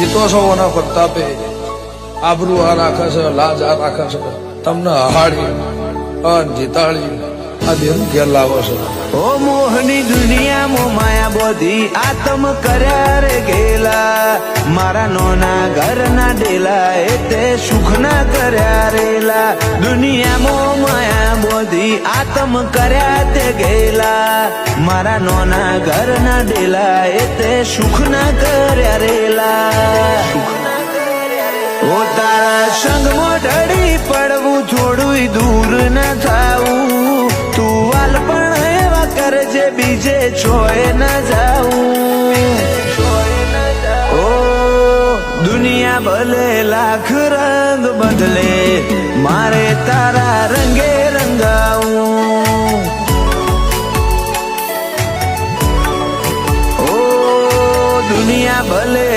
જીતો છો ઓના પ્રતાપે આબરૂ આ રાખે છે, લાજ આ રાખે છે, તમને હહાડી જીતાડી આ દેવ ઘેર લાવો છો। ઓ મોહની દુનિયામાં માયા બોધી આતમ કર્યા રે ગેલા, મારા નોના ઘરના ડેલા એ તે સુખ ના કર્યા રેલા। દુનિયામાં માયા બોધી આતમ કર્યા તે ગેલા, મારા નોના ઘરના ડેલા એ તે સુખ ના કર્યા રેલા। ઓ તારા સંગમાં ઢળી પડવું થોડું દૂર ના થાવું, તું વાલ પણ એવા કરજે બીજે છોય ના જાવું। ઓ દુનિયા ભલે લાખ રંગ બદલે, મારે તારા રંગે રંગાવું। ઓ દુનિયા ભલે